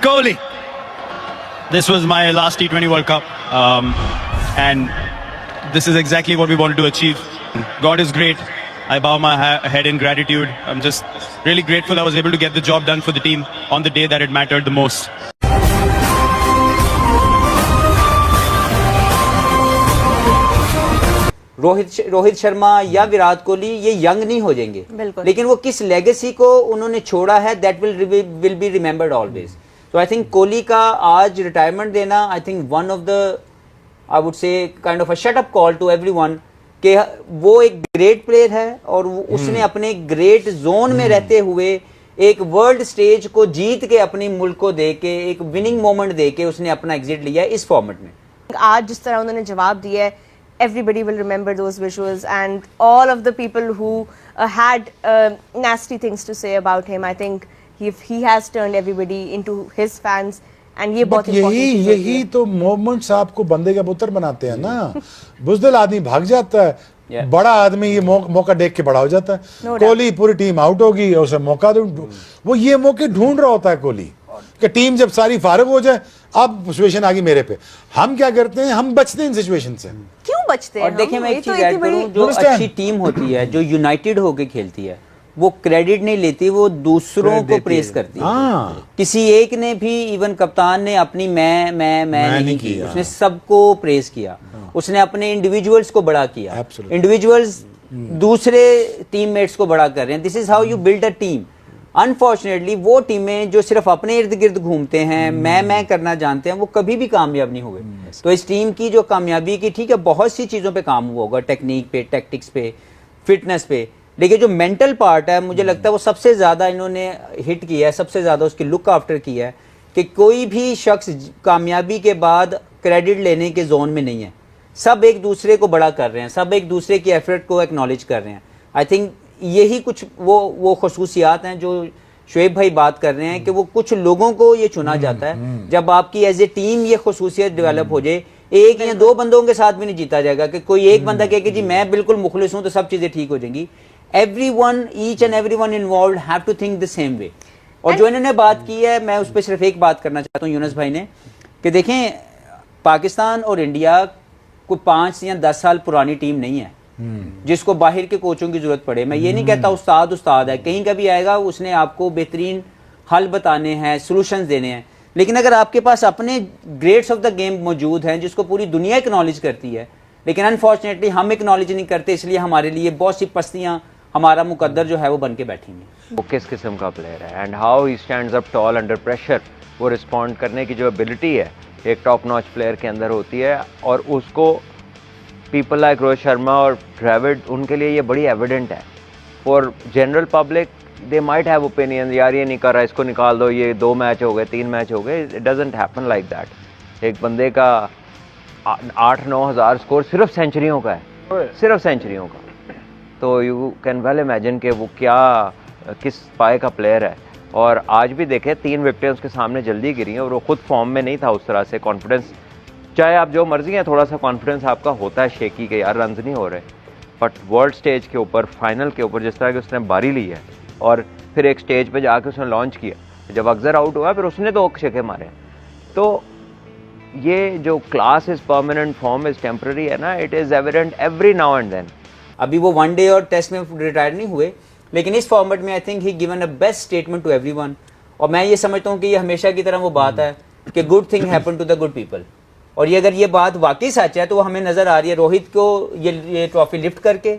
Kohli. This was my last T20 World Cup, and this is exactly what we wanted to achieve. God is great. I bow my head in gratitude. I'm just really grateful I was able to get the job done for the team on the day that it mattered the most. Rohit Sharma या विराट कोहली ये young नहीं हो जाएंगे, लेकिन वो किस legacy को उन्होंने छोड़ा है, that will be remembered always. So I think Kohli का आज रिटायरमेंट देना, I think one of the, I would say kind of a shut up call to everyone कि वो एक ग्रेट प्लेयर है और उसने अपने ग्रेट जोन में रहते हुए एक वर्ल्ड स्टेज को जीत के अपनी मुल्क को दे के एक विनिंग मोमेंट दे के उसने अपना एग्जिट लिया इस फॉर्मेट में. आज जिस तरह उन्होंने जवाब दिया है, everybody will remember those visuals, and all of the people who had nasty things to say about him. I think he has turned everybody into his fans, and ये बहुत important यही तो मोमेंट्स आपको बंदे का पुत्र बनाते हैं ना. बुज़दिल आदमी भाग जाता है, बड़ा आदमी ये मौका देख के बड़ा हो जाता है. कोहली पूरी टीम आउट होगी और उसे मौका दो, वो ये मौके ढूंढ रहा होता है कोहली कि टीम जब सारी फारिग हो जाए, अब सिचुएशन आ गई मेरे पे. हम क्या करते हैं, हम बचते हैं इन सिचुएशन से. क्यों बचते हैं? और देखिए मैं एक चीज ऐड करूं, जो अच्छी टीम होती है, जो यूनाइटेड होके खेलती है, वो क्रेडिट नहीं लेती, वो दूसरों को प्रेस करती है. किसी एक ने भी, इवन कप्तान ने अपनी मैं नहीं की, उसने सबको प्रेस किया. उसने अपने इंडिविजुअल्स को बड़ा किया. इंडिविजुअल्स दूसरे टीममेट्स को बड़ा कर रहे हैं. This is how you build a team. Unfortunately वो टीमें जो सिर्फ अपने इर्द गिर्द घूमते हैं, मैं करना जानते हैं, वो कभी भी कामयाब नहीं हुए. तो इस टीम की जो कामयाबी की, ठीक है, बहुत सी चीज़ों पे काम हुआ होगा, टेक्निक पे, टैक्टिक्स पे, फिटनेस पे, लेकिन जो मेंटल पार्ट है, मुझे लगता है वो सबसे ज़्यादा इन्होंने हिट किया है, सबसे ज़्यादा उसकी लुक आफ्टर किया है कि कोई भी शख्स कामयाबी के बाद क्रेडिट लेने के जोन में नहीं है. सब एक दूसरे को बड़ा कर रहे हैं, सब एक दूसरे की एफर्ट को एक्नॉलेज कर रहे हैं. आई थिंक यही कुछ वो खसूसियात हैं जो शुएब भाई बात कर रहे हैं कि वो कुछ लोगों को ये चुना जाता है. जब आपकी एज ए टीम ये खसूसियत डेवलप हो जाए, एक या दो बंदों के साथ भी नहीं जीता जाएगा कि कोई एक बंदा कहे कि जी मैं बिल्कुल मुखलिस हूं तो सब चीजें ठीक हो जाएंगी. Everyone, each and everyone involved have to think the same way. और जो इन्होंने बात की है, मैं उस पर सिर्फ एक बात करना चाहता हूँ यूनुस भाई ने, कि देखें पाकिस्तान और इंडिया कोई 5 या 10 साल पुरानी टीम नहीं है जिसको बाहर के कोचों की जरूरत पड़े. मैं ये नहीं कहता उस्ताद है, कहीं का भी आएगा उसने आपको बेहतरीन हल बताने हैं, सॉल्यूशंस देने हैं. लेकिन अगर आपके पास अपने ग्रेट्स ऑफ द गेम मौजूद हैं जिसको पूरी दुनिया एक्नॉलेज करती है, लेकिन अनफॉर्चुनेटली हम एक्नॉलेज नहीं करते, इसलिए हमारे लिए बहुत सी पस्तियां, हमारा मुकद्दर जो है वो बन के बैठेंगे. वो किस किस्म का प्लेयर है and how he stands up tall under pressure. वो रिस्पॉन्ड करने की जो एबिलिटी है एक टॉप नॉच प्लेयर के अंदर होती है, और उसको पीपल लाइक रोहित शर्मा और ड्रेविड, उनके लिए ये बड़ी एविडेंट है. For general public they might have opinion, यार ये नहीं कर रहा, इसको निकाल दो, ये 2 मैच हो गए, 3 मैच हो गए. It doesn't happen like that. एक बंदे का 8-9 हज़ार स्कोर सिर्फ सेंचुरियों का है, सिर्फ सेंचुरियों का. तो यू कैन वेल इमेजिन कि वो क्या किस पाए का प्लेयर है. और आज भी देखे 3 विकेटें उसके सामने जल्दी गिरी हैं और वो खुद फॉर्म में नहीं था उस तरह से. कॉन्फिडेंस, चाहे आप जो मर्जी हैं, थोड़ा सा कॉन्फिडेंस आपका होता है शेकी के, यार रन्स नहीं हो रहे, बट वर्ल्ड स्टेज के ऊपर, फाइनल के ऊपर जिस तरह की उसने बारी ली है और फिर एक स्टेज पे जाके उसने लॉन्च किया, जब अक्सर आउट हुआ फिर उसने 2 छक्के मारे. तो ये जो class is permanent, form is temporary है ना, it is evident every now and then. अभी वो वनडे और टेस्ट में रिटायर नहीं हुए, लेकिन इस फॉर्मेट में I think he given a best statement to everyone. और मैं ये समझता हूँ कि ये हमेशा की तरह वो बात है कि good thing happen to the good people. और ये अगर ये बात वाकई सच है तो वो हमें नजर आ रही है रोहित को ये ट्रॉफी लिफ्ट करके,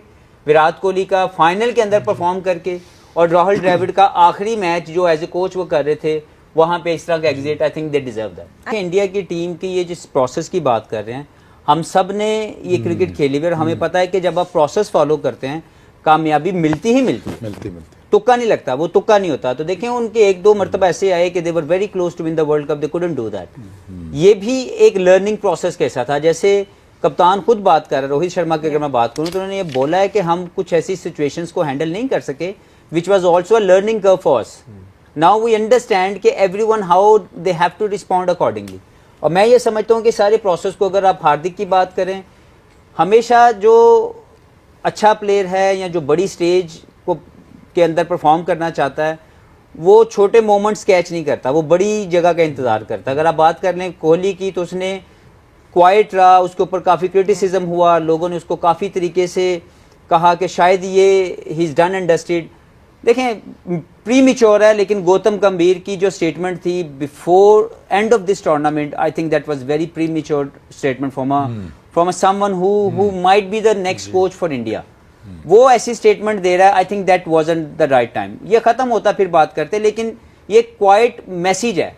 विराट कोहली का फाइनल के अंदर परफॉर्म करके, और राहुल द्रविड़ का आखिरी मैच जो एज ए कोच वो कर रहे थे वहां पे इस तरह का exit. I think they deserve that. India की टीम की ये जिस प्रोसेस की बात कर रहे हैं, हम सब ने ये क्रिकेट खेली हुई और हमें पता है कि जब आप प्रोसेस फॉलो करते हैं कामयाबी मिलती ही मिलती. तुक्का नहीं लगता, वो तुक्का नहीं होता. तो देखें उनके 1-2 मरतबा ऐसे आए कि they were very close to win the world cup, they couldn't do that. ये भी एक लर्निंग प्रोसेस के साथ था. जैसे कप्तान खुद बात कर रहे, रोहित शर्मा की अगर मैं बात करूं तो उन्होंने ये बोला है कि हम कुछ ऐसी सिचुएशंस को हैंडल नहीं कर सके, which was also a learning curve for us. Now we understand कि everyone how they have to respond accordingly. और मैं ये समझता हूँ कि सारे प्रोसेस को, अगर आप हार्दिक की बात करें, हमेशा जो अच्छा प्लेयर है या जो बड़ी स्टेज को के अंदर परफॉर्म करना चाहता है, वो छोटे मोमेंट्स कैच नहीं करता, वो बड़ी जगह का इंतजार करता। अगर आप बात कर लें कोहली की तो उसने क्वाइट रहा, उसके ऊपर काफ़ी क्रिटिसिज्म हुआ, लोगों ने उसको काफ़ी तरीके से कहा कि शायद ये he is done and dusted. देखें प्री मिच्योर है, लेकिन गौतम गंभीर की जो स्टेटमेंट थी before end of this tournament, I think that was very pre mature statement from someone who might be the next coach for India. वो ऐसी statement दे रहा है, I think that wasn't the right time. ये खत्म होता फिर बात करते, लेकिन ये क्वाइट मैसेज है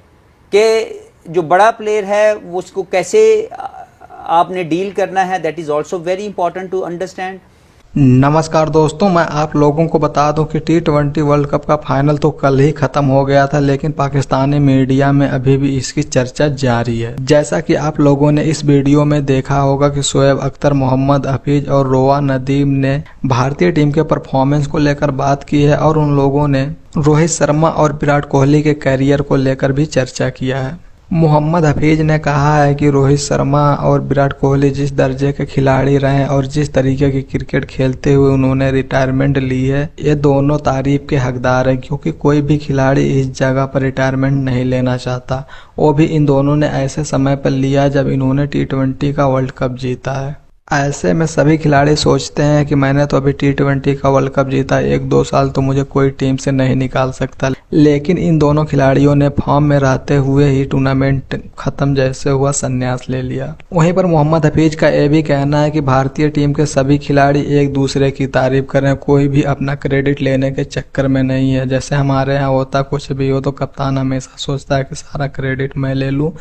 कि जो बड़ा प्लेयर है वो उसको कैसे आपने डील करना है, that is also very important to understand. नमस्कार दोस्तों, मैं आप लोगों को बता दूं कि T20 वर्ल्ड कप का फाइनल तो कल ही खत्म हो गया था, लेकिन पाकिस्तानी मीडिया में अभी भी इसकी चर्चा जारी है। जैसा कि आप लोगों ने इस वीडियो में देखा होगा कि शोएब अख्तर, मोहम्मद हफीज और रोआ नदीम ने भारतीय टीम के परफॉर्मेंस को लेकर बात की है और उन लोगों ने रोहित शर्मा और विराट कोहली के कैरियर को लेकर भी चर्चा किया है। मोहम्मद हफीज ने कहा है कि रोहित शर्मा और विराट कोहली जिस दर्जे के खिलाड़ी रहे और जिस तरीके की क्रिकेट खेलते हुए उन्होंने रिटायरमेंट ली है, ये दोनों तारीफ के हकदार हैं, क्योंकि कोई भी खिलाड़ी इस जगह पर रिटायरमेंट नहीं लेना चाहता। वो भी इन दोनों ने ऐसे समय पर लिया जब इन्होंने T20 का वर्ल्ड कप जीता है। ऐसे में सभी खिलाड़ी सोचते हैं कि मैंने तो अभी T20 का वर्ल्ड कप जीता, 1-2 साल तो मुझे कोई टीम से नहीं निकाल सकता। लेकिन इन दोनों खिलाड़ियों ने फॉर्म में रहते हुए ही टूर्नामेंट खत्म जैसे हुआ संन्यास ले लिया। वहीं पर मोहम्मद हफीज का यह भी कहना है कि भारतीय टीम के सभी खिलाड़ी एक दूसरे की तारीफ करें, कोई भी अपना क्रेडिट लेने के चक्कर में नहीं है। जैसे हमारे यहाँ होता कुछ भी हो तो कप्तान हमेशा सोचता है कि सारा क्रेडिट मैं ले लूँ,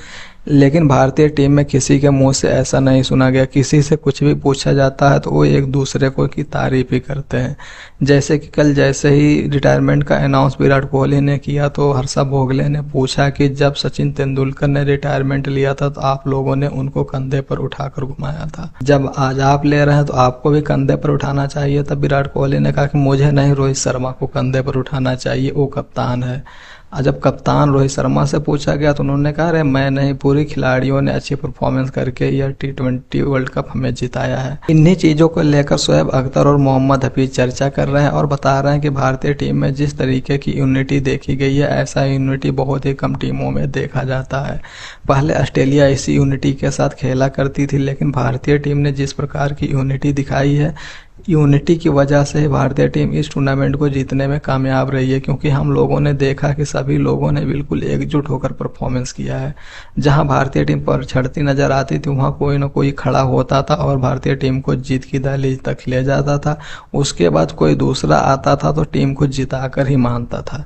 लेकिन भारतीय टीम में किसी के मुंह से ऐसा नहीं सुना गया। किसी से कुछ भी पूछा जाता है तो वो एक दूसरे को की तारीफ ही करते हैं। जैसे कि कल जैसे ही रिटायरमेंट का अनाउंस विराट कोहली ने किया तो हर्षा भोगले ने पूछा कि जब सचिन तेंदुलकर ने रिटायरमेंट लिया था तो आप लोगों ने उनको कंधे पर उठाकर घुमाया था, जब आज आप ले रहे हैं तो आपको भी कंधे पर उठाना चाहिए। तब विराट कोहली ने कहा कि मुझे नहीं, रोहित शर्मा को कंधे पर उठाना चाहिए, वो कप्तान है। जब कप्तान रोहित शर्मा से पूछा गया तो उन्होंने कहा अरे मैं नहीं, पूरी खिलाड़ियों ने अच्छी परफॉर्मेंस करके यह T20 वर्ल्ड कप हमें जिताया है। इन्हीं चीज़ों को लेकर शोएब अख्तर और मोहम्मद हफीज चर्चा कर रहे हैं और बता रहे हैं कि भारतीय टीम में जिस तरीके की यूनिटी देखी गई है, ऐसा यूनिटी बहुत ही कम टीमों में देखा जाता है। पहले ऑस्ट्रेलिया इसी यूनिटी के साथ खेला करती थी, लेकिन भारतीय टीम ने जिस प्रकार की यूनिटी दिखाई है, यूनिटी की वजह से भारतीय टीम इस टूर्नामेंट को जीतने में कामयाब रही है। क्योंकि हम लोगों ने देखा कि सभी लोगों ने बिल्कुल एकजुट होकर परफॉर्मेंस किया है। जहां भारतीय टीम पर छड़ती नजर आती थी वहां कोई ना कोई खड़ा होता था और भारतीय टीम को जीत की दहलीज तक ले जाता था। उसके बाद कोई दूसरा आता था तो टीम को जिताकर ही मानता था।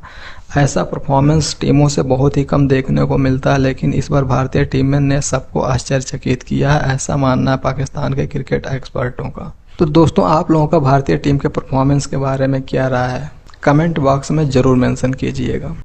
ऐसा परफॉर्मेंस टीमों से बहुत ही कम देखने को मिलता है, लेकिन इस बार भारतीय टीम ने सबको आश्चर्यचकित किया है, ऐसा मानना है पाकिस्तान के क्रिकेट एक्सपर्टों का। तो दोस्तों, आप लोगों का भारतीय टीम के परफॉर्मेंस के बारे में क्या राय है, कमेंट बॉक्स में ज़रूर मेंशन कीजिएगा।